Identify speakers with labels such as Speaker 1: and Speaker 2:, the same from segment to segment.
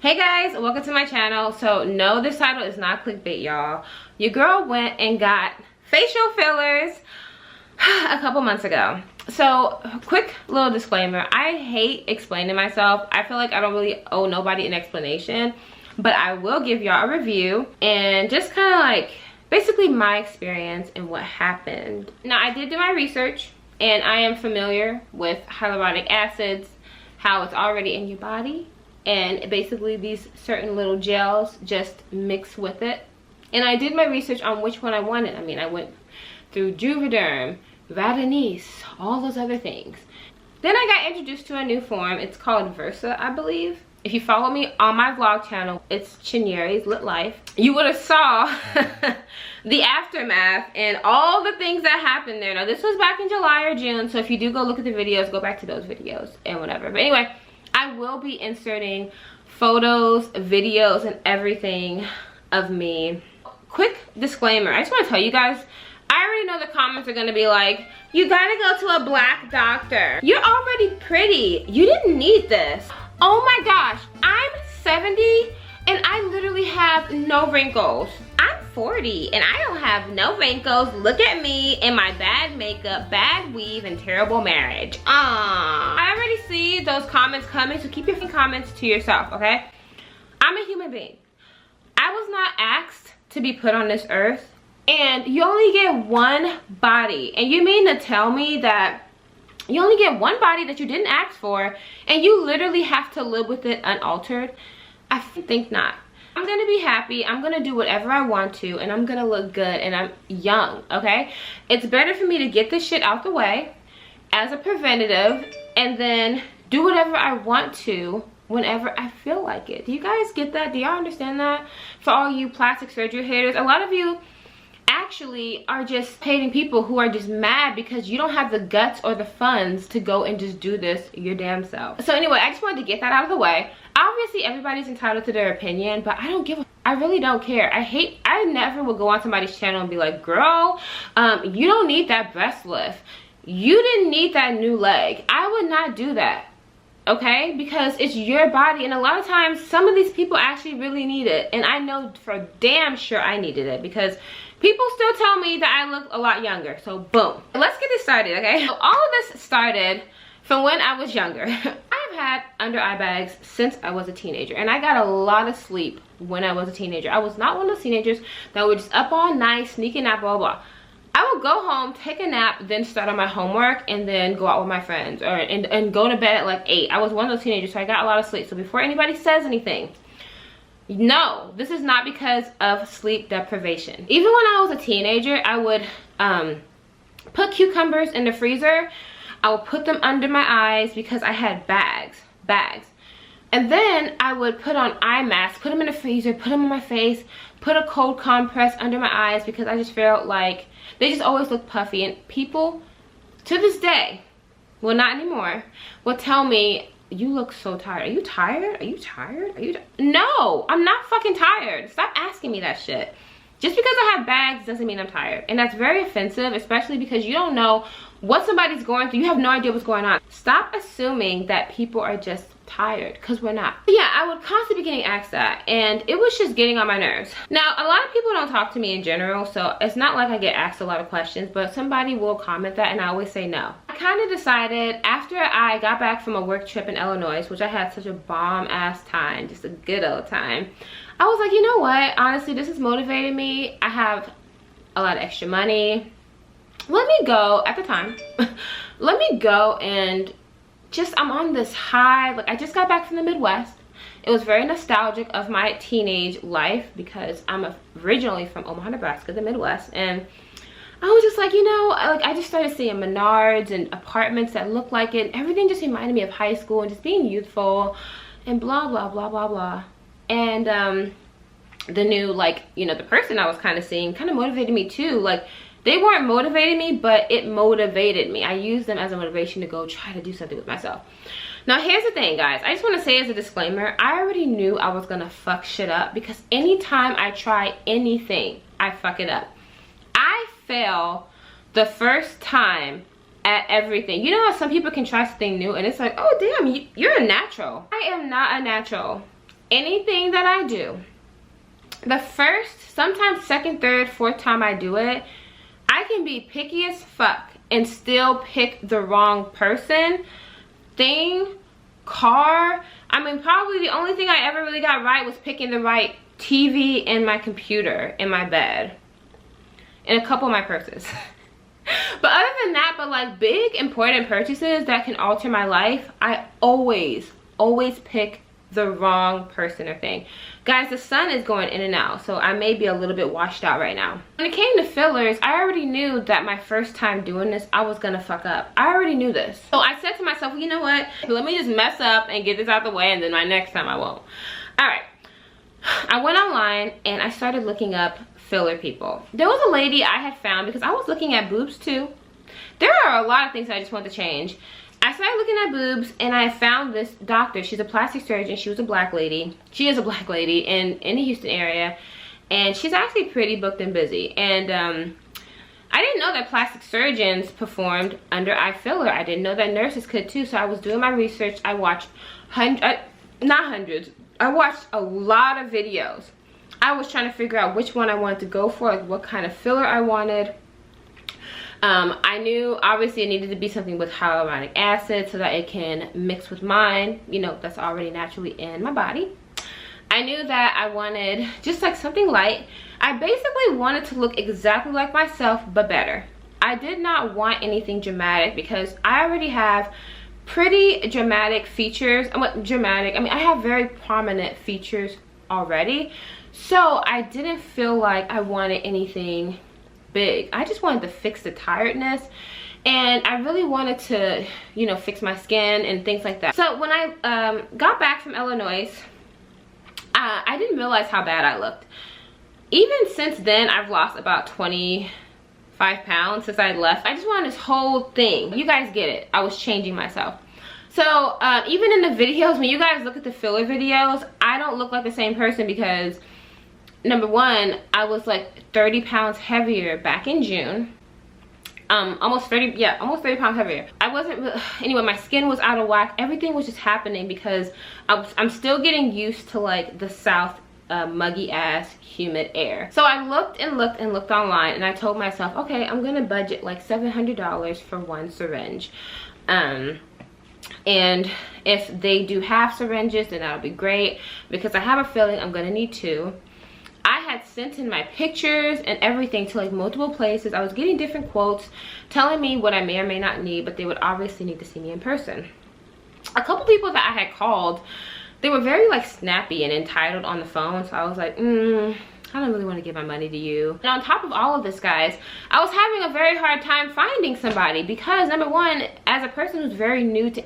Speaker 1: Hey guys, welcome to my channel. So no, this title is not clickbait, y'all. Your girl went and got facial fillers a couple months ago. So quick little disclaimer, I hate explaining myself. I feel like I don't really owe nobody an explanation, but I will give y'all a review and just kind of like basically my experience and what happened. Now I did do my research and I am familiar with hyaluronic acids, how it's already in your body, and basically these certain little gels just mix with it. And I did my research on which one I wanted. I mean, I went through Juvederm, Vitanis, all those other things. Then I got introduced to a new form. It's called Versa, I believe. If you follow me on my vlog channel, it's Chinyeri's Lit Life. You would have saw the aftermath and all the things that happened there. Now this was back in July or June, so if you do go look at the videos, go back to those videos and whatever. But anyway, I will be inserting photos, videos, and everything of me. Quick disclaimer, I just want to tell you guys, I already know the comments are going to be like, you gotta go to a black doctor. You're already pretty. You didn't need this. Oh my gosh, I'm 70 and I literally have no wrinkles. I'm 40 and I don't have no wrinkles. Look at me and my bad makeup, bad weave, and terrible marriage. I already see those comments coming, so keep your comments to yourself, okay? I'm a human being. I was not asked to be put on this earth, and you only get one body. And you mean to tell me that you only get one body that you didn't ask for, and you literally have to live with it unaltered? I think not. I'm gonna be happy, I'm gonna do whatever I want to, and I'm gonna look good, and I'm young, okay? It's better for me to get this shit out the way as a preventative and then do whatever I want to whenever I feel like it. Do you guys get that? Do y'all understand that? For all you plastic surgery haters, a lot of you actually are just hating people who are just mad because you don't have the guts or the funds to go and just do this your damn self. So anyway, I just wanted to get that out of the way. Obviously everybody's entitled to their opinion, but I don't give a, I really don't care. I never will go on somebody's channel and be like, girl, you don't need that breast lift, you didn't need that new leg. I would not do that, okay? Because it's your body, and a lot of times some of these people actually really need it, and I know for damn sure I needed it because people still tell me that I look a lot younger. So boom, let's get this started, okay? So all of this started from when I was younger. I've had under eye bags since I was a teenager, and I got a lot of sleep when I was a teenager. I was not one of those teenagers that were just up all night, sneaking out, blah, blah. I would go home, take a nap, then start on my homework, and then go out with my friends, or and go to bed at like 8. I was one of those teenagers, so I got a lot of sleep. So before anybody says anything, no, this is not because of sleep deprivation. Even when I was a teenager, I would put cucumbers in the freezer. I would put them under my eyes because I had bags. And then I would put on eye masks, put them in the freezer, put them on my face, put a cold compress under my eyes because I just felt like they just always look puffy. And people to this day, well, not anymore, will tell me, you look so tired. Are you tired? Are you tired? Are you No, I'm not fucking tired. Stop asking me that shit. Just because I have bags doesn't mean I'm tired. And that's very offensive, especially because you don't know what somebody's going through. You have no idea what's going on. Stop assuming that people are just tired, because we're not. Yeah, I would constantly be getting asked that, and it was just getting on my nerves. Now, a lot of people don't talk to me in general, so it's not like I get asked a lot of questions, but somebody will comment that, and I always say no. I kind of decided after I got back from a work trip in Illinois, which I had such a bomb-ass time, just a good old time, I was like, you know what? Honestly, this is motivating me. I have a lot of extra money. Let me go, at the time, let me go and just, I'm on this high. Like, I just got back from the Midwest. It was very nostalgic of my teenage life because I'm originally from Omaha, Nebraska, the Midwest, and I was just like, you know, like I just started seeing Menards and apartments that looked like it. Everything just reminded me of high school and just being youthful and blah, blah, blah, blah, blah. And the new, like, you know, the person I was kind of seeing kind of motivated me too. Like, they weren't motivating me, but it motivated me. I used them as a motivation to go try to do something with myself. Now, here's the thing, guys. I just want to say as a disclaimer, I already knew I was going to fuck shit up because anytime I try anything, I fuck it up. I fail the first time at everything. You know how some people can try something new and it's like, oh, damn, you're a natural. I am not a natural. anything that I do, the first, sometimes second, third, fourth time I do it, I can be picky as fuck and still pick the wrong person, thing, car. I mean, probably the only thing I ever really got right was picking the right TV and my computer in my bed and a couple of my purses. But other than that, but like big important purchases that can alter my life, I always pick the wrong person or thing. Guys, the sun is going in and out, so I may be a little bit washed out right now. When it came to fillers, I already knew that my first time doing this, I was gonna fuck up. I already knew this. So I said to myself, well, you know what? Let me just mess up and get this out the way, and then my next time I won't. All right. I went online and I started looking up filler people. There was a lady I had found because I was looking at boobs too. There are a lot of things I just want to change. I started looking at boobs and I found this doctor. She's a plastic surgeon. She was a black lady. She is a black lady in the Houston area. And she's actually pretty booked and busy. And I didn't know that plastic surgeons performed under eye filler. I didn't know that nurses could too. So I was doing my research. I watched not hundreds. I watched a lot of videos. I was trying to figure out which one I wanted to go for, like what kind of filler I wanted. I knew obviously it needed to be something with hyaluronic acid so that it can mix with mine, you know, that's already naturally in my body. I knew that I wanted just like something light. I basically wanted to look exactly like myself, but better. I did not want anything dramatic because I already have pretty dramatic features. Dramatic, I mean, I have very prominent features already. So I didn't feel like I wanted anything big. I just wanted to fix the tiredness, and I really wanted to, you know, fix my skin and things like that. So when I got back from Illinois, I didn't realize how bad I looked. Even since then, I've lost about 25 pounds since I left. I just wanted this whole thing. You guys get it. I was changing myself. So even in the videos, when you guys look at the filler videos, I don't look like the same person because number one, I was like 30 pounds heavier back in June. Almost 30 pounds heavier. I wasn't, anyway, my skin was out of whack. Everything was just happening because I'm still getting used to like the South muggy ass humid air. So I looked and looked and looked online, and I told myself, okay, I'm gonna budget like $700 for one syringe. And if they do half syringes, then that'll be great because I have a feeling I'm gonna need two. I had sent in my pictures and everything to like multiple places. I was getting different quotes telling me what I may or may not need, but they would obviously need to see me in person. A couple people that I had called, they were very like snappy and entitled on the phone, so I was like, I don't really want to give my money to you. And on top of all of this, guys, I was having a very hard time finding somebody because number one, as a person who's very new to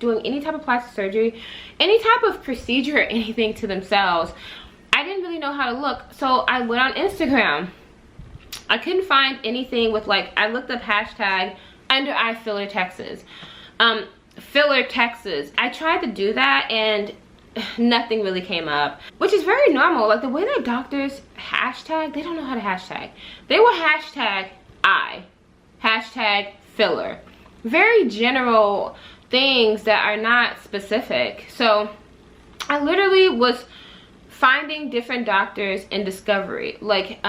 Speaker 1: doing any type of plastic surgery, any type of procedure or anything to themselves, I didn't really know how to look. So I went on Instagram. I couldn't find anything with like, I looked up hashtag under eye filler Texas. Filler Texas. I tried to do that and nothing really came up, which is very normal. Like the way that doctors hashtag, they don't know how to hashtag. They will hashtag eye, hashtag filler. Very general things that are not specific. So I literally was finding different doctors in Discovery. Like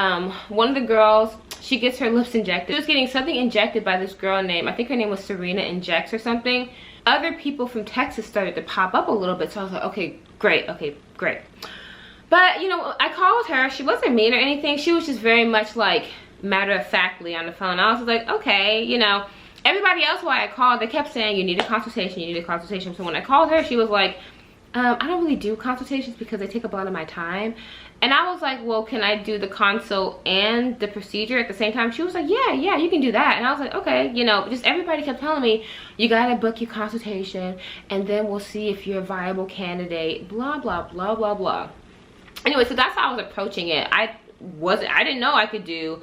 Speaker 1: one of the girls, she gets her lips injected. She was getting something injected by this girl named, I think her name was Serena Injects or something. Other people from Texas started to pop up a little bit, so I was like, okay, great. But you know, I called her. She wasn't mean or anything. She was just very much like matter-of-factly on the phone. I was like, okay, you know. Everybody else why I called, they kept saying you need a consultation, you need a consultation. So when I called her, she was like, I don't really do consultations because they take up a lot of my time. And I was like, well, can I do the consult and the procedure at the same time? She was like, yeah, you can do that. And I was like, okay, you know, just everybody kept telling me, you gotta book your consultation and then we'll see if you're a viable candidate, blah, blah, blah, blah, blah. Anyway, so that's how I was approaching it. I didn't know I could do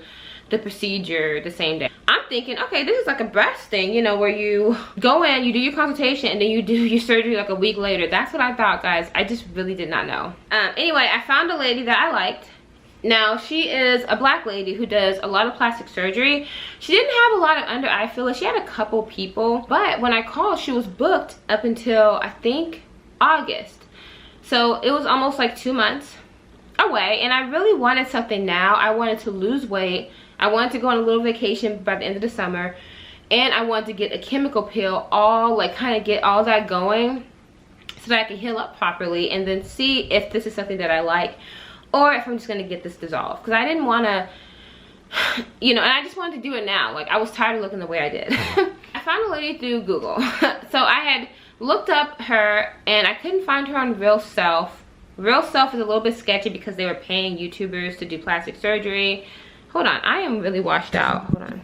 Speaker 1: the procedure the same day. I'm thinking, okay, this is like a breast thing, you know, where you go in, you do your consultation, and then you do your surgery like a week later. That's what I thought, guys. I just really did not know. Anyway, I found a lady that I liked. Now, she is a black lady who does a lot of plastic surgery. She didn't have a lot of under eye filler. She had a couple people, but when I called, she was booked up until, I think, August. So it was almost like 2 months away, and I really wanted something now. I wanted to lose weight. I wanted to go on a little vacation by the end of the summer, and I wanted to get a chemical peel, all like kind of get all that going so that I can heal up properly, and then see if this is something that I like or if I'm just gonna get this dissolved, because I didn't want to, you know, and I just wanted to do it now. Like, I was tired of looking the way I did. I found a lady through Google. So I had looked up her and I couldn't find her on Real Self. Real Self is a little bit sketchy because they were paying YouTubers to do plastic surgery. Hold on, I am really washed out. Hold on.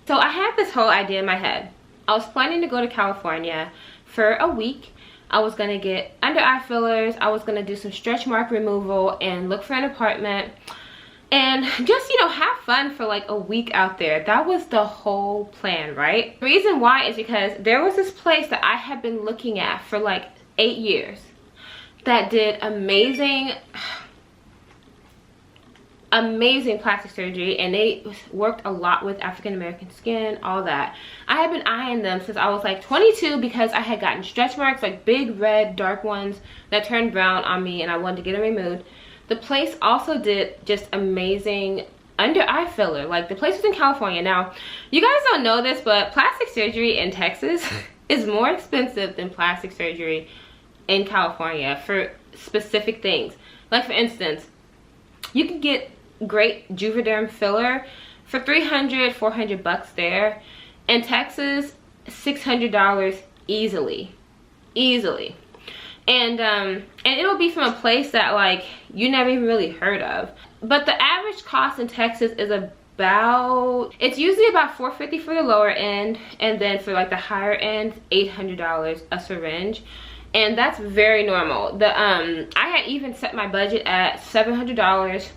Speaker 1: So I had this whole idea in my head. I was planning to go to California for a week. I was gonna get under eye fillers. I was gonna do some stretch mark removal and look for an apartment and just, you know, have fun for like a week out there. That was the whole plan, right? The reason why is because there was this place that I had been looking at for like 8 years that did amazing plastic surgery, and they worked a lot with African American skin, all that. I had been eyeing them since I was like 22 because I had gotten stretch marks, like big red dark ones that turned brown on me, and I wanted to get them removed. The place also did just amazing under eye filler. Like, the place was in California. Now, you guys don't know this, but plastic surgery in Texas is more expensive than plastic surgery in California for specific things. Like, for instance, you can get great Juvederm filler for $300-400 there. In Texas, $600 easily. And it'll be from a place that like you never even really heard of. But the average cost in Texas is it's usually about $450 for the lower end, and then for like the higher end, $800 a syringe. And that's very normal. I had even set my budget at $700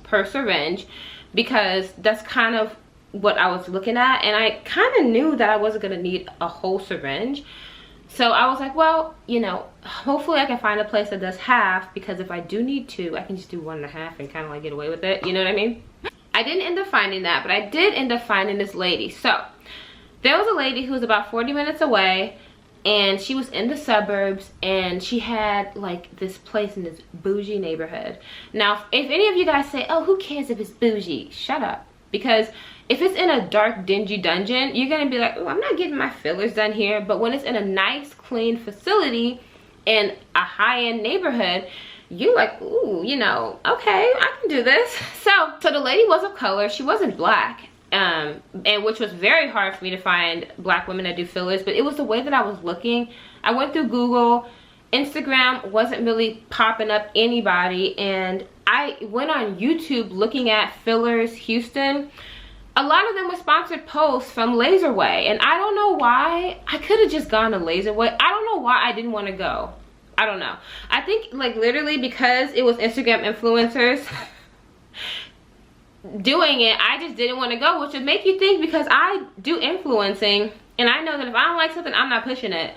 Speaker 1: per syringe because that's kind of what I was looking at, and I kind of knew that I wasn't gonna need a whole syringe. So I was like, well, you know, hopefully I can find a place that does half, because if I do need to, I can just do 1.5 and kind of like get away with it. You know what I mean? I didn't end up finding that, but I did end up finding this lady. So there was a lady who was about 40 minutes away, and she was in the suburbs, and she had like this place in this bougie neighborhood. Now, if any of you guys say, oh, who cares if it's bougie? Shut up. Because if it's in a dark, dingy dungeon, you're gonna be like, oh, I'm not getting my fillers done here. But when it's in a nice, clean facility in a high-end neighborhood, you're like, ooh, you know, okay, I can do this. So the lady was of color. She wasn't black, and which was very hard for me to find black women that do fillers. But it was the way that I was looking. I went through Google. Instagram wasn't really popping up anybody, and I went on YouTube looking at Fillers Houston. A lot of them were sponsored posts from Laserway, and I don't know why. I could have just gone to Laserway. I don't know why I didn't want to go. I don't know. I think like literally because it was Instagram influencers doing it, I just didn't want to go, which would make you think, because I do influencing and I know that if I don't like something, I'm not pushing it.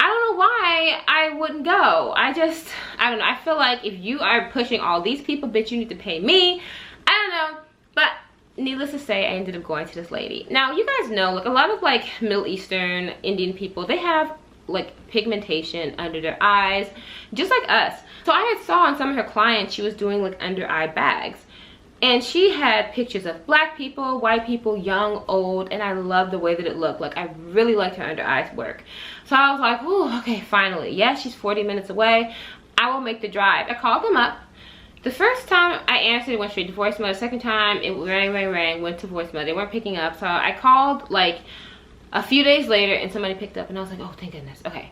Speaker 1: I don't know why I wouldn't go. I don't know. I feel like if you are pushing all these people, bitch, you need to pay me. I don't know. But needless to say, I ended up going to this lady. Now, you guys know, like a lot of like Middle Eastern, Indian people, they have like pigmentation under their eyes, just like us. So I had saw on some of her clients, she was doing like under eye bags. And she had pictures of black people, white people, young, old, and I love the way that it looked. Like, I really liked her under eyes work. So I was like, ooh, okay, finally. Yeah, she's 40 minutes away. I will make the drive. I called them up. The first time I answered, it went straight to voicemail. The second time, it rang, went to voicemail. They weren't picking up. So I called, like, a few days later, and somebody picked up, and I was like, oh, thank goodness. Okay.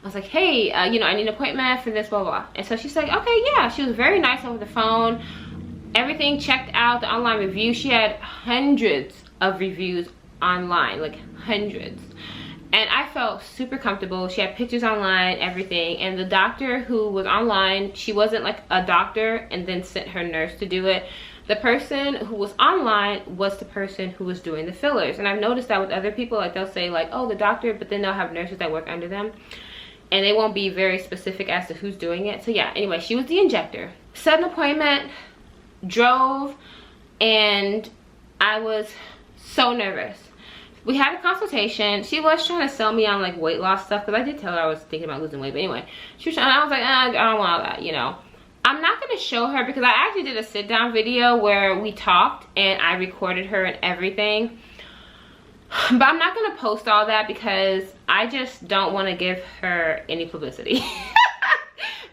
Speaker 1: I was like, hey, you know, I need an appointment for this, blah, blah. And so she's like, okay, yeah. She was very nice over the phone. Everything checked out, the online review. She had hundreds of reviews online, like hundreds. And I felt super comfortable. She had pictures online, everything. And the doctor who was online, she wasn't like a doctor and then sent her nurse to do it. The person who was online was the person who was doing the fillers. And I've noticed that with other people, like they'll say like, oh, the doctor, but then they'll have nurses that work under them. And they won't be very specific as to who's doing it. So yeah, anyway, she was the injector. Set an appointment. Drove, and I was so nervous. we had a consultation. She was trying to sell me on like weight loss stuff, because I did tell her I was thinking about losing weight. But anyway, she was trying, I was like, I don't want all that, you know. I'm not going to show her, because I actually did a sit down video where we talked and I recorded her and everything. But I'm not going to post all that because I just don't want to give her any publicity.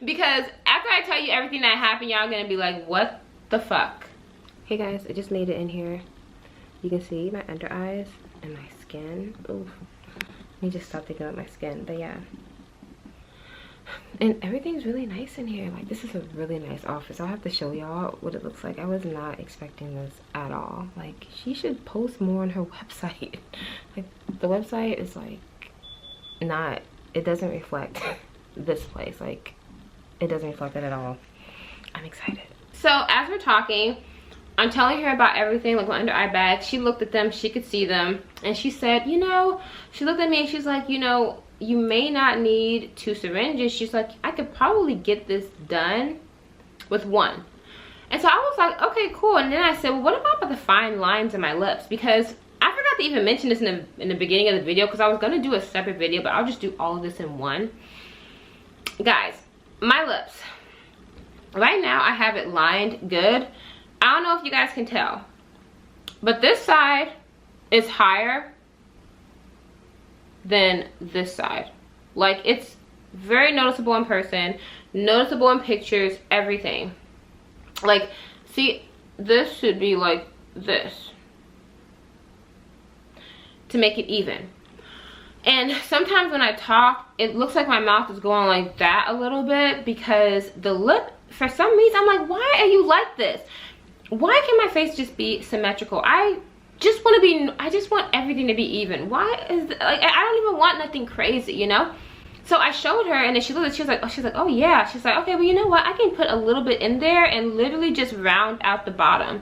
Speaker 1: Because after I tell you everything that happened, y'all going to be like, what the fuck? Hey guys, I just made it in here. You can see my under eyes and my skin. Oof. Let me just stop thinking about my skin. But yeah. And everything's really nice in here. Like, this is a really nice office. I'll have to show y'all what it looks like. I was not expecting this at all. Like, she should post more on her website. Like, the website is like not, it doesn't reflect this place. Like, it doesn't reflect it at all. I'm excited. So as we're talking, I'm telling her about everything, like my under eye bags. She looked at them, she could see them, and she said, you know, she looked at me and she's like, you know, you may not need 2 syringes. She's like, I could probably get this done with 1. And so I was like, okay, cool. And then I said, well, what about the fine lines in my lips? Because I forgot to even mention this in the beginning of the video, because I was going to do a separate video, but I'll just do all of this in one. Guys, my lips. Right now, I have it lined good. I don't know if you guys can tell, but this side is higher than this side. Like, it's very noticeable in person, noticeable in pictures, everything. Like, see, this should be like this to make it even. And sometimes when I talk, it looks like my mouth is going like that a little bit, because the lip, for some reason, I'm like, why are you like this? Why can my face just be symmetrical? I just want everything to be even. Why is like, I don't even want nothing crazy, you know? So I showed her, and then she looked at, she was like, oh yeah. She's like, okay, well, you know what? I can put a little bit in there and literally just round out the bottom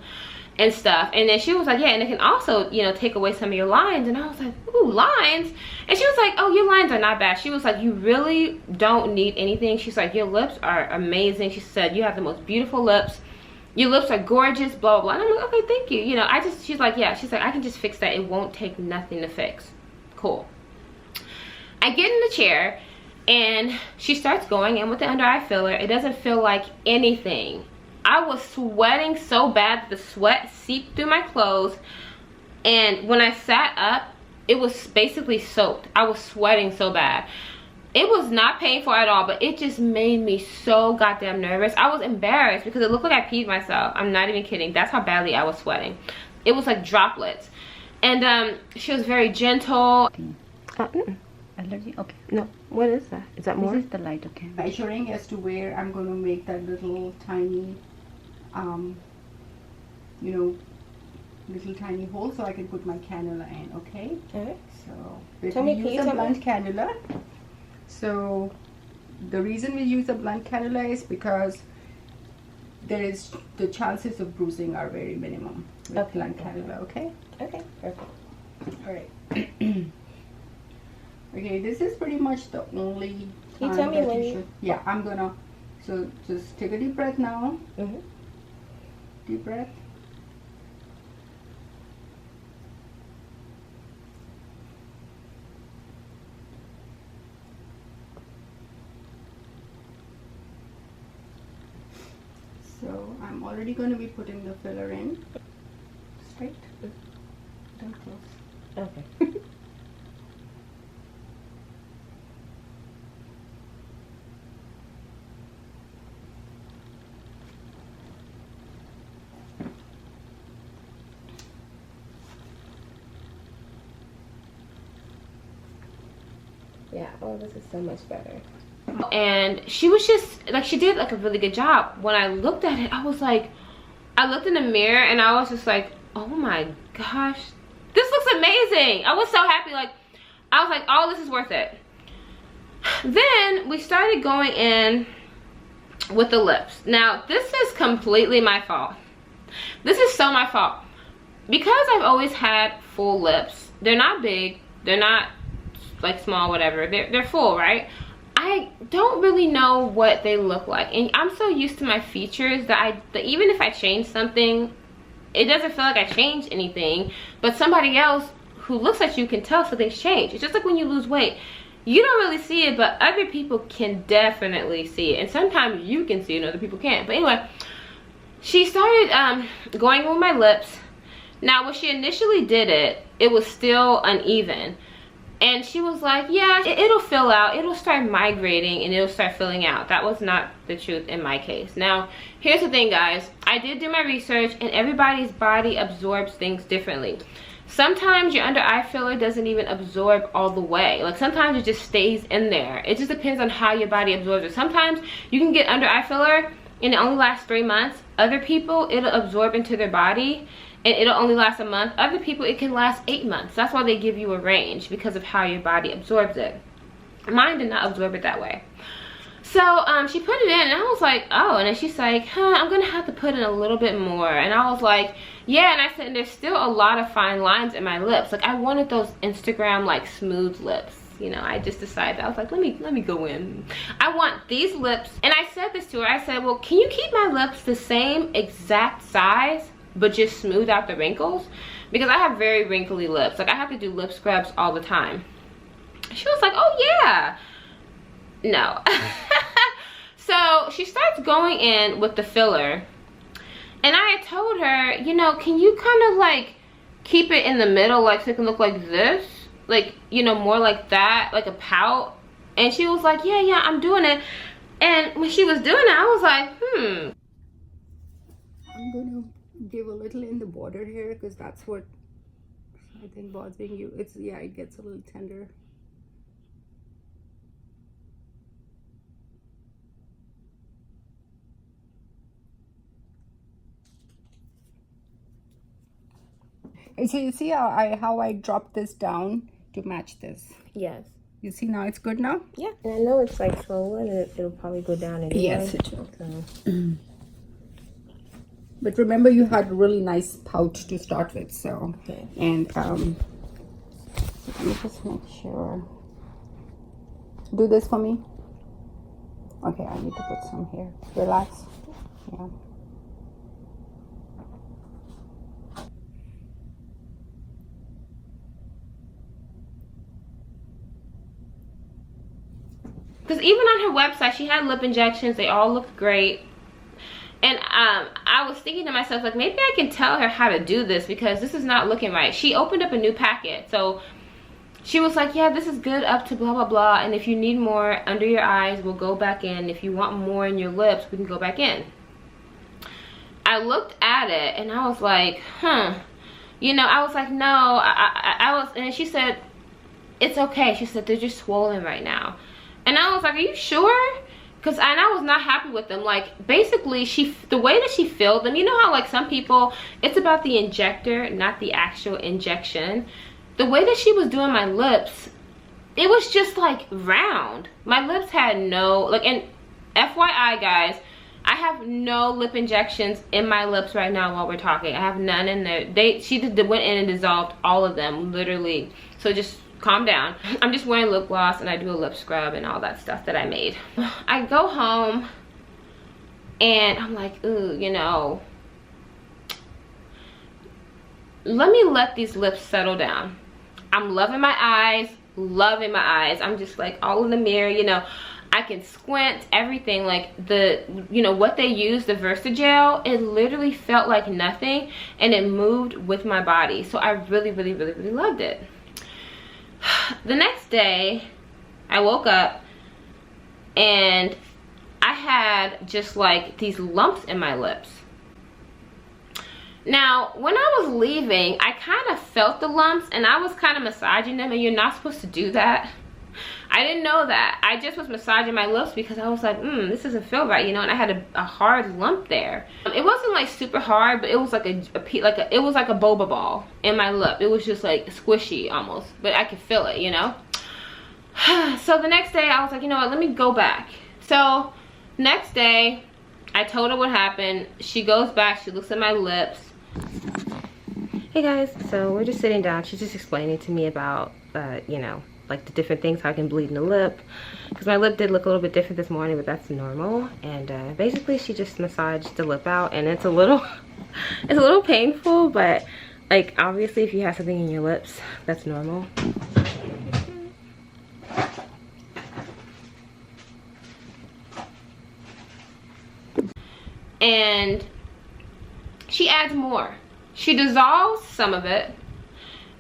Speaker 1: and stuff. And then she was like, yeah, and it can also, you know, take away some of your lines. And I was like, ooh, lines? And she was like, oh, your lines are not bad. She was like, you really don't need anything. She's like, your lips are amazing. She said, you have the most beautiful lips. Your lips are gorgeous, blah, blah, blah. And I'm like, okay, thank you. You know, she's like, yeah. She's like, I can just fix that. It won't take nothing to fix. Cool. I get in the chair, and she starts going in with the under eye filler. It doesn't feel like anything. I was sweating so bad that the sweat seeped through my clothes. And when I sat up, it was basically soaked. I was sweating so bad. It was not painful at all, but it just made me so goddamn nervous. I was embarrassed because it looked like I peed myself. I'm not even kidding. That's how badly I was sweating. It was like droplets. And she was very gentle.
Speaker 2: Allergy? Okay.
Speaker 1: No. What is that? Is that more?
Speaker 2: This is the light, okay. Measuring as to where I'm going to make that little tiny, you know, little tiny hole so I can put my cannula in, okay?
Speaker 1: Okay.
Speaker 2: So, we use a blunt cannula. So the reason we use a blunt cannula is because the chances of bruising are very minimum with blunt cannula, okay?
Speaker 1: Okay, perfect.
Speaker 2: All right. Okay, this is pretty much the only
Speaker 1: Can you tell me when
Speaker 2: you should, yeah, I'm gonna, so just take a deep breath now.
Speaker 1: Mm-hmm.
Speaker 2: Deep breath. So I'm already going to be putting the filler in. Straight. Don't close.
Speaker 1: Okay. Yeah, oh, this is so much better. And she was just like, she did like a really good job. When I looked at it, I was like, I looked in the mirror and I was just like, oh my gosh, this looks amazing. I was so happy. Like, I was like, oh, this is worth it. Then we started going in with the lips. Now, this is completely my fault. This is so my fault. Because I've always had full lips. They're not big. They're not like small, whatever. They're full, right? I don't really know what they look like, and I'm so used to my features that even if I change something, it doesn't feel like I changed anything. But somebody else who looks at you can tell something's changed. It's just like when you lose weight. You don't really see it, but other people can definitely see it. And sometimes you can see it and other people can't. But anyway, she started going on my lips. Now, when she initially did it, it was still uneven. And she was like, yeah, it'll fill out. It'll start migrating and it'll start filling out. That was not the truth in my case. Now, here's the thing, guys. I did do my research, and everybody's body absorbs things differently. Sometimes your under eye filler doesn't even absorb all the way. Like sometimes it just stays in there. It just depends on how your body absorbs it. Sometimes you can get under eye filler and it only lasts 3 months. Other people, it'll absorb into their body and it'll only last a month. Other people, it can last 8 months. That's why they give you a range, because of how your body absorbs it. Mine did not absorb it that way. So she put it in and I was like, oh, and then she's like, I'm gonna have to put in a little bit more. And I was like, yeah. And I said, there's still a lot of fine lines in my lips. Like I wanted those Instagram like smooth lips. You know, I just decided, I was like, let me go in. I want these lips. And I said this to her, I said, well, can you keep my lips the same exact size but just smooth out the wrinkles? Because I have very wrinkly lips. Like I have to do lip scrubs all the time. She was like, oh yeah. No. So she starts going in with the filler, and I had told her, you know, can you kind of like keep it in the middle, like so it can look like this, like, you know, more like that, like a pout. And she was like, yeah, I'm doing it. And when she was doing it, I was like,
Speaker 2: I'm gonna give a little in the border here because that's what I think bothering you. It's, yeah, it gets a little tender. And so you see how I dropped this down to match this.
Speaker 1: yes.
Speaker 2: You see now it's good now?
Speaker 1: Yeah. And I know it's like swollen and it'll probably go down anyway.
Speaker 2: Yes, it will.
Speaker 1: So.
Speaker 2: But remember, you had a really nice pout to start with, so.
Speaker 1: Okay.
Speaker 2: And let me just make sure. Do this for me. Okay, I need to put some here. Relax. Yeah.
Speaker 1: Because even on her website, she had lip injections. They all looked great. And I was thinking to myself, like, maybe I can tell her how to do this because this is not looking right. She opened up a new packet. So she was like, yeah, this is good up to blah, blah, blah. And if you need more under your eyes, we'll go back in. If you want more in your lips, we can go back in. I looked at it and I was like, you know, I was like, no, I was, and she said, it's okay. She said, they're just swollen right now. And I was like, are you sure? Because I was not happy with them. Like, basically, the way that she filled them, you know how, like, some people, it's about the injector, not the actual injection. The way that she was doing my lips, it was just, like, round. My lips had no, like, and FYI, guys, I have no lip injections in my lips right now while we're talking. I have none in there. She went in and dissolved all of them, literally. So just calm down. I'm just wearing lip gloss and I do a lip scrub and all that stuff that I made. I go home and I'm like, ooh, you know, let these lips settle down. I'm loving my eyes, loving my eyes. I'm just like all in the mirror, you know, I can squint, everything. Like you know, what they use, the Versagel, it literally felt like nothing and it moved with my body. So I really, really, really, really loved it. The next day, I woke up and I had just like these lumps in my lips. Now, when I was leaving, I kind of felt the lumps and I was kind of massaging them, and you're not supposed to do that. I didn't know that. I just was massaging my lips because I was like, this doesn't feel right, you know, and I had a hard lump there. It wasn't like super hard, but it was like it was like a boba ball in my lip. It was just like squishy almost, but I could feel it, you know. So the next day I was like, you know what, let me go back. So next day I told her what happened. She goes back, she looks at my lips. Hey guys, so we're just sitting down. She's just explaining to me about you know, like the different things, how I can bleed in the lip, because my lip did look a little bit different this morning, but that's normal. And basically she just massaged the lip out, and it's a little it's a little painful, but Like, obviously, if you have something in your lips, that's normal. And she adds more. She dissolves some of it,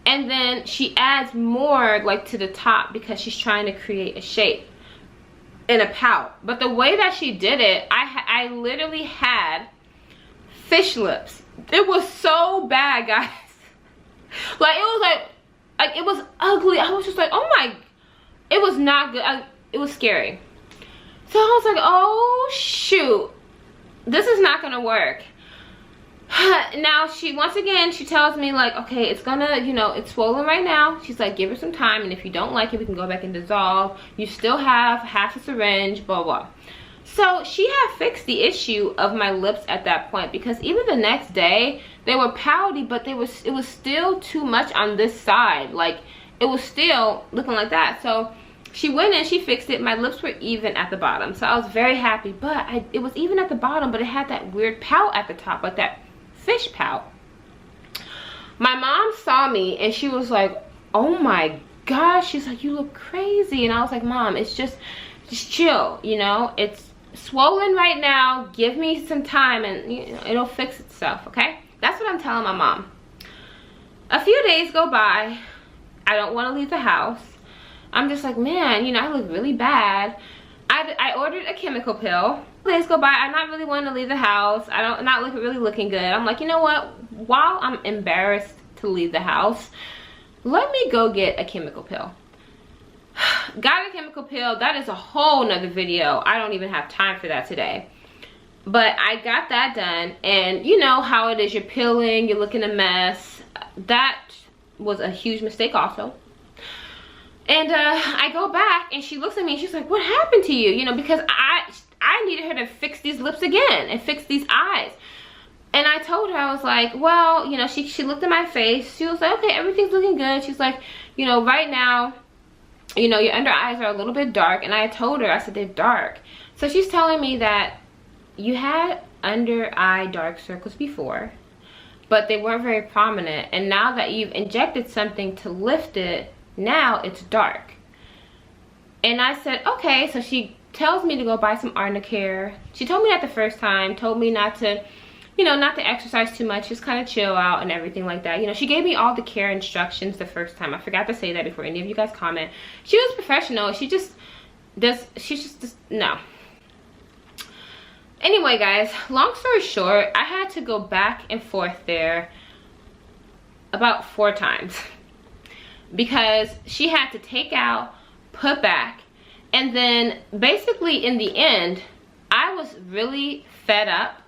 Speaker 1: and then she adds more like to the top because she's trying to create a shape in a pout. But the way that she did it, I literally had fish lips. It was so bad, guys. Like, it was like it was ugly. I was just like, oh my, it was not good. It was scary. So I was like, oh shoot, this is not gonna work. Now once again she tells me like, okay, it's gonna, you know, it's swollen right now. She's like, give her some time, and if you don't like it, we can go back and dissolve. You still have half a syringe, blah blah. So she had fixed the issue of my lips at that point, because even the next day they were pouty, but it was still too much on this side. Like, it was still looking like that. So she went in, she fixed it. My lips were even at the bottom, so I was very happy. But it was even at the bottom, but it had that weird pout at the top, like that fish pout. My mom saw me and she was like, oh my gosh, she's like, you look crazy. And I was like, Mom, it's just chill, you know, it's swollen right now, give me some time and, you know, it'll fix itself. Okay, that's what I'm telling my mom. A few days go by, I don't want to leave the house. I'm just like, man, you know, I look really bad. I ordered a chemical pill. Days go by, I'm not really wanting to leave the house. Not really looking good. I'm like, you know what? While I'm embarrassed to leave the house, let me go get a chemical pill. Got a chemical pill. That is a whole nother video. I don't even have time for that today. But I got that done, and you know how it is. You're peeling, you're looking a mess. That was a huge mistake also. And I go back and she looks at me and she's like, what happened to you? You know, because I needed her to fix these lips again and fix these eyes. And I told her, I was like, well, you know, she looked at my face. She was like, okay, everything's looking good. She's like, you know, right now, you know, your under eyes are a little bit dark. And I told her, I said, they're dark. So she's telling me that you had under eye dark circles before, but they weren't very prominent. And now that you've injected something to lift it, now it's dark. And I said, okay. So she tells me to go buy some arnica. She told me that the first time, told me not to, you know, not to exercise too much, just kind of chill out and everything like that. You know, she gave me all the care instructions the first time. I forgot to say that before any of you guys comment. She was professional. She just does, no. Anyway, guys, long story short, I had to go back and forth there about 4 times. Because she had to take out, put back, and then basically in the end, I was really fed up.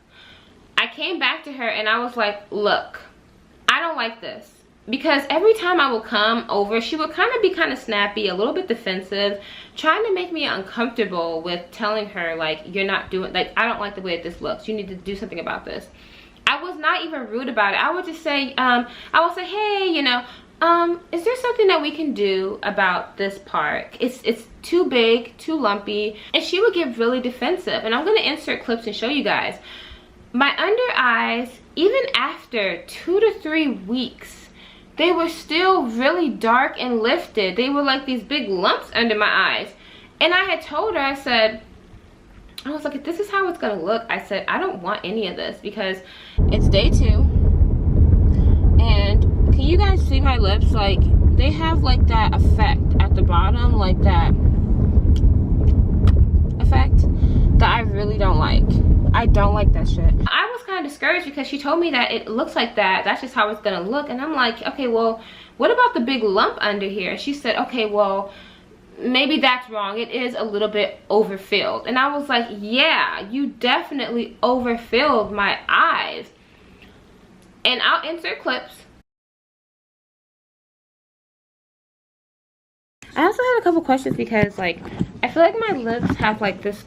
Speaker 1: I came back to her and I was like, look, I don't like this. Because every time I would come over, she would be kind of snappy, a little bit defensive, trying to make me uncomfortable with telling her, like, you're not doing, like, I don't like the way this looks. You need to do something about this. I was not even rude about it. I would just say, I would say, hey, you know, is there something that we can do about this part? It's too big, too lumpy. And she would get really defensive. And I'm going to insert clips and show you guys. My under eyes, even after 2 to 3 weeks, they were still really dark and lifted. They were like these big lumps under my eyes. And I had told her, I said, I was like, if this is how it's going to look, I said, I don't want any of this because it's day 2. And can you guys see my lips? Like, they have like that effect at the bottom, like that effect that I really don't like. I don't like that shit. I was kind of discouraged because she told me that it looks like that. That's just how it's gonna look. And I'm like, okay, well, what about the big lump under here? She said, okay, well, maybe that's wrong. It is a little bit overfilled. And I was like, yeah, you definitely overfilled my eyes. And I'll insert clips. I also had a couple questions because, like, I feel like my lips have like this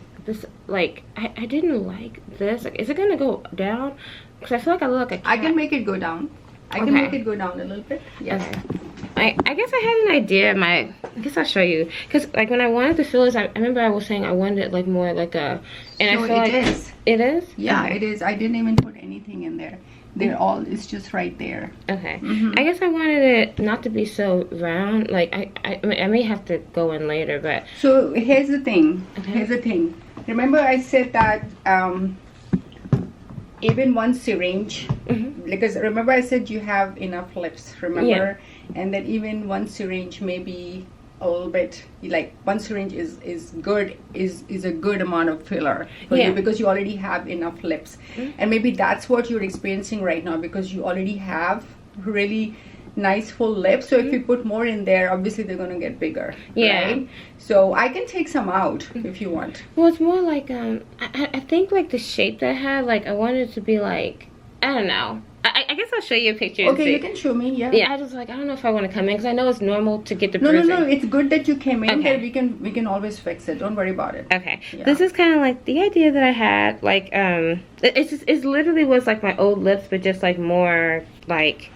Speaker 1: like, I didn't like this. Like, is it gonna go down? Because I feel like I look like a cat.
Speaker 2: I can make it go down. I can make it go down a little bit. Yes.
Speaker 1: Okay. I guess I had an idea. I guess I'll show you. Because, like, when I wanted the fillers, I remember I was saying I wanted it like more like a. And
Speaker 2: no,
Speaker 1: I feel like
Speaker 2: it is.
Speaker 1: It is.
Speaker 2: Yeah,
Speaker 1: okay.
Speaker 2: It is. I didn't even put anything in there. They're all, it's just right there.
Speaker 1: Okay. I guess I wanted it not to be so round. Like, I may have to go in later, but...
Speaker 2: So, here's the thing. Here's the thing. Remember I said that even one syringe, because remember I said you have enough lips, remember? And that even one syringe may be a little bit, like one syringe is a good amount of filler for you, because you already have enough lips. And maybe that's what you're experiencing right now, because you already have really nice full lips. So if you put more in there, obviously they're going to get bigger. Right? So I can take some out if you want.
Speaker 1: Well, it's more like I think like the shape that I had, like I wanted it to be like, I don't know. I guess I'll show you a picture.
Speaker 2: Okay, you can show me. Yeah.
Speaker 1: I was like, I don't know if I want to come in, because I know it's normal to get the
Speaker 2: No,
Speaker 1: bruising.
Speaker 2: no, it's good that you came in. Okay. We can always fix it. Don't worry about it.
Speaker 1: Okay. This is kind of like the idea that I had. Like it's literally was like my old lips, but just like more like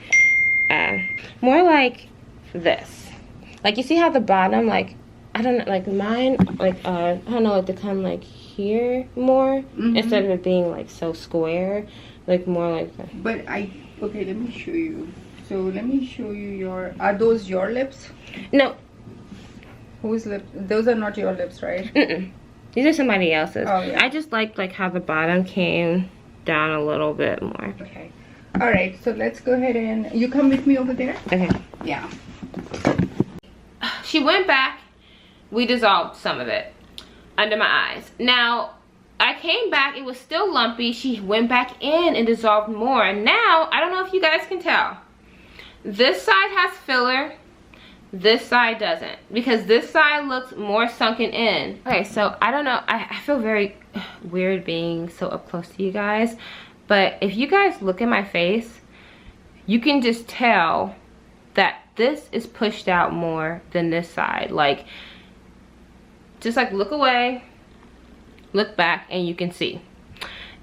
Speaker 1: this. Like, you see how the bottom, like, I don't know, like mine, like I don't know, like they come like here more instead of it being like so square. Like more like that.
Speaker 2: But okay, let me show you. So let me show you your, are those your lips?
Speaker 1: No.
Speaker 2: Whose lips? Those are not your lips, right?
Speaker 1: These are somebody else's.
Speaker 2: Oh, yeah.
Speaker 1: I just like how the bottom came down a little bit more.
Speaker 2: Okay. All right, so let's go ahead and, you come with me over there?
Speaker 1: Okay.
Speaker 2: Yeah.
Speaker 1: She went back. We dissolved some of it under my eyes. Now, I came back, it was still lumpy. She went back in and dissolved more. And now, I don't know if you guys can tell. This side has filler, this side doesn't. Because this side looks more sunken in. Okay, so I don't know, I feel very weird being so up close to you guys. But if you guys look at my face, you can just tell that this is pushed out more than this side. Like, just like look away. Look back and you can see.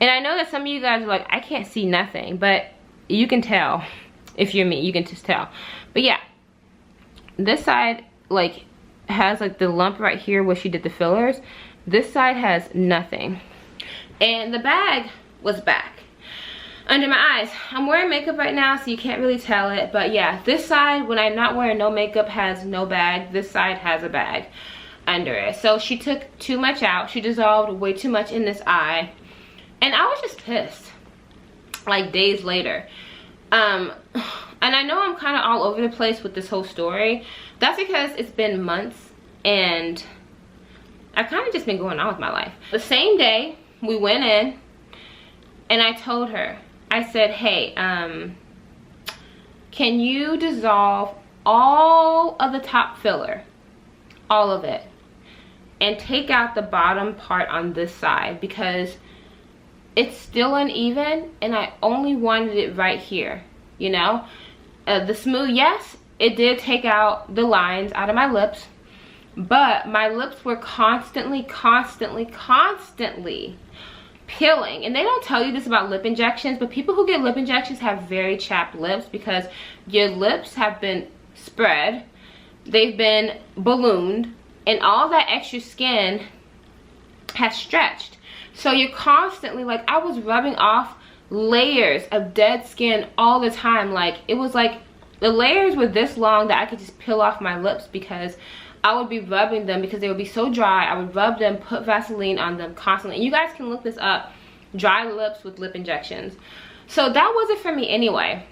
Speaker 1: And I know that some of you guys are like, I can't see nothing, but you can tell. If you're me, you can just tell. But yeah, this side like has like the lump right here where she did the fillers. This side has nothing. And the bag was back under my eyes. I'm wearing makeup right now, so you can't really tell it, but yeah, this side when I'm not wearing no makeup has no bag. This side has a bag under it. So she took too much out. She dissolved way too much in this eye, and I was just pissed like days later. And I know I'm kind of all over the place with this whole story. That's because it's been months and I've kind of just been going on with my life. The same day we went in and I told her, I said, hey, can you dissolve all of the top filler, all of it, and take out the bottom part on this side, because it's still uneven and I only wanted it right here, you know? The smooth, yes, it did take out the lines out of my lips, but my lips were constantly peeling. And they don't tell you this about lip injections, but people who get lip injections have very chapped lips because your lips have been spread, they've been ballooned, and all that extra skin has stretched. So you're constantly, like, I was rubbing off layers of dead skin all the time. Like, it was like the layers were this long that I could just peel off my lips because I would be rubbing them because they would be so dry. I would rub them, put Vaseline on them constantly. And you guys can look this up, dry lips with lip injections. So that wasn't for me anyway.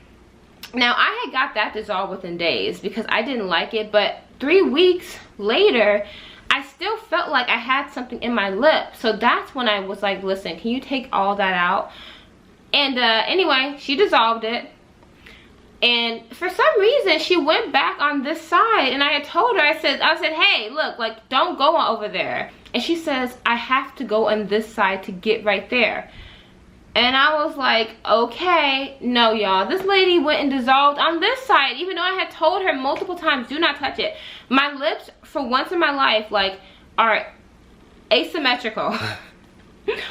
Speaker 1: Now, I had got that dissolved within days because I didn't like it, but 3 weeks later, I still felt like I had something in my lip. So that's when I was like, listen, can you take all that out? And anyway, she dissolved it. And for some reason, she went back on this side. And I had told her, I said, hey, look, like, don't go over there. And she says, I have to go on this side to get right there. And I was like, okay, no, y'all. This lady went and dissolved on this side, even though I had told her multiple times, do not touch it. My lips, for once in my life, like, are asymmetrical.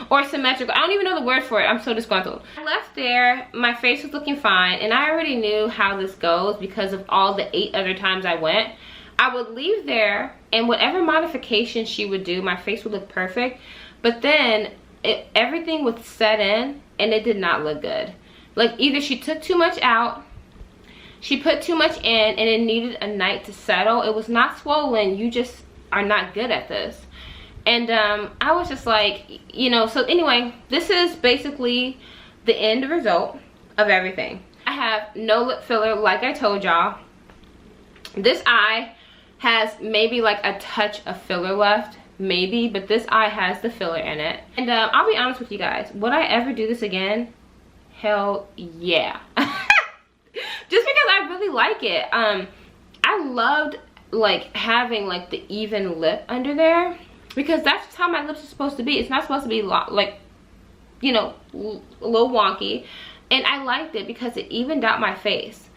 Speaker 1: Or symmetrical. I don't even know the word for it. I'm so disgruntled. I left there. My face was looking fine. And I already knew how this goes because of all the 8 other times I went. I would leave there, and whatever modification she would do, my face would look perfect. But then everything would set in and it did not look good. Like either she took too much out, she put too much in, and it needed a night to settle. It was not swollen. You just are not good at this. And I was just like, you know, so anyway, this is basically the end result of everything. I have no lip filler, like I told y'all. This eye has maybe like a touch of filler left, maybe, but this eye has the filler in it. And I'll be honest with you guys, would I ever do this again? Hell yeah. Just because I really like it. I loved like having like the even lip under there, because that's just how my lips are supposed to be. It's not supposed to be like, you know, a little wonky. And I liked it because it evened out my face.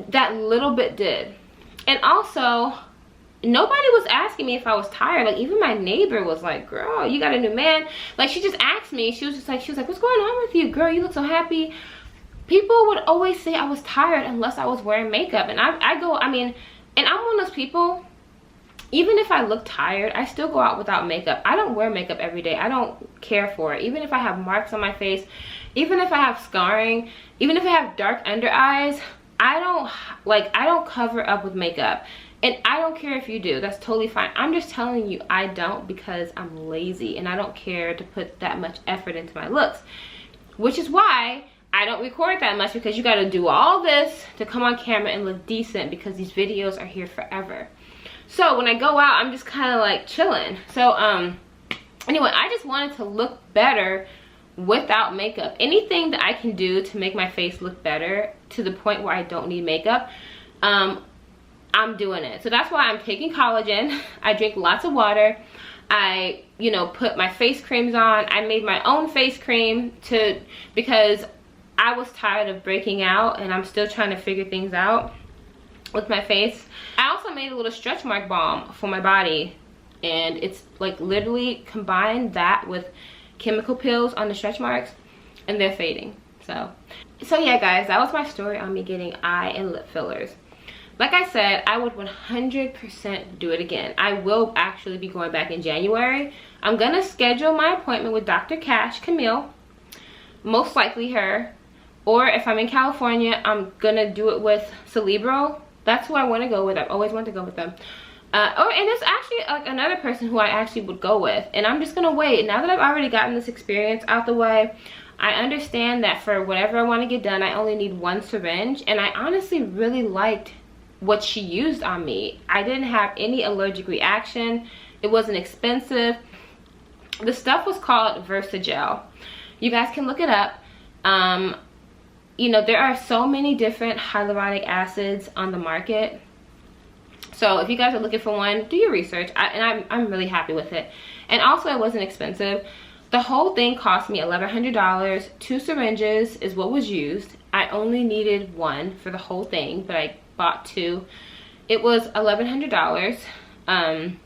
Speaker 1: That little bit did. And also, nobody was asking me if I was tired. Like even my neighbor was like, girl, you got a new man. Like she just asked me. She was like, what's going on with you, girl? You look so happy. People would always say I was tired unless I was wearing makeup. And I mean, and I'm one of those people, even if I look tired, I still go out without makeup. I don't wear makeup every day. I don't care for it. Even if I have marks on my face, even if I have scarring, even if I have dark under eyes, I don't cover up with makeup. And I don't care if you do. That's totally fine. I'm just telling you I don't, because I'm lazy and I don't care to put that much effort into my looks. Which is why I don't record that much, because you got to do all this to come on camera and look decent, because these videos are here forever. So when I go out, I'm just kind of like chilling. So anyway, I just wanted to look better without makeup. Anything that I can do to make my face look better to the point where I don't need makeup, I'm doing it. So that's why I'm taking collagen. I drink lots of water. I, you know, put my face creams on. I made my own face cream because I was tired of breaking out, and I'm still trying to figure things out with my face. I also made a little stretch mark balm for my body, and it's like literally combined that with chemical peels on the stretch marks, and they're fading. So yeah guys, that was my story on me getting eye and lip fillers. Like I said, I would 100% do it again. I will actually be going back in January. I'm gonna schedule my appointment with Dr. Cash Camille, most likely her, or if I'm in California, I'm gonna do it with Cerebro. That's who I want to go with. I've always wanted to go with them. And it's actually like another person who I actually would go with, and I'm just gonna wait. Now that I've already gotten this experience out the way, I understand that for whatever I want to get done, I only need one syringe, and I honestly really liked what she used on me. I didn't have any allergic reaction. It wasn't expensive. The stuff was called Versagel. You guys can look it up. You know, there are so many different hyaluronic acids on the market. So if you guys are looking for one, do your research. I'm really happy with it. And also, it wasn't expensive. The whole thing cost me $1,100. 2 syringes is what was used. I only needed one for the whole thing, but I bought 2. It was $1,100. And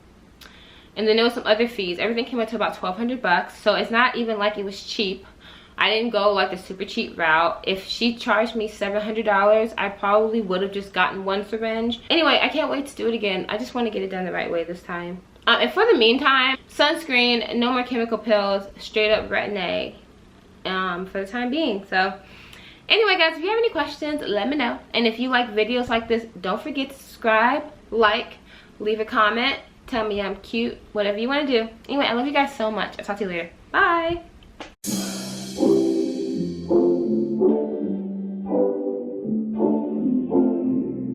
Speaker 1: then there was some other fees. Everything came up to about $1,200. So it's not even like it was cheap. I didn't go like the super cheap route. If she charged me $700, I probably would have just gotten 1 syringe. Anyway, I can't wait to do it again. I just want to get it done the right way this time. And for the meantime, sunscreen, no more chemical pills, straight up retin-A for the time being. So anyway guys, if you have any questions, let me know. And if you like videos like this, don't forget to subscribe, like, leave a comment, tell me I'm cute, whatever you want to do. Anyway, I love you guys so much. I'll talk to you later. Bye.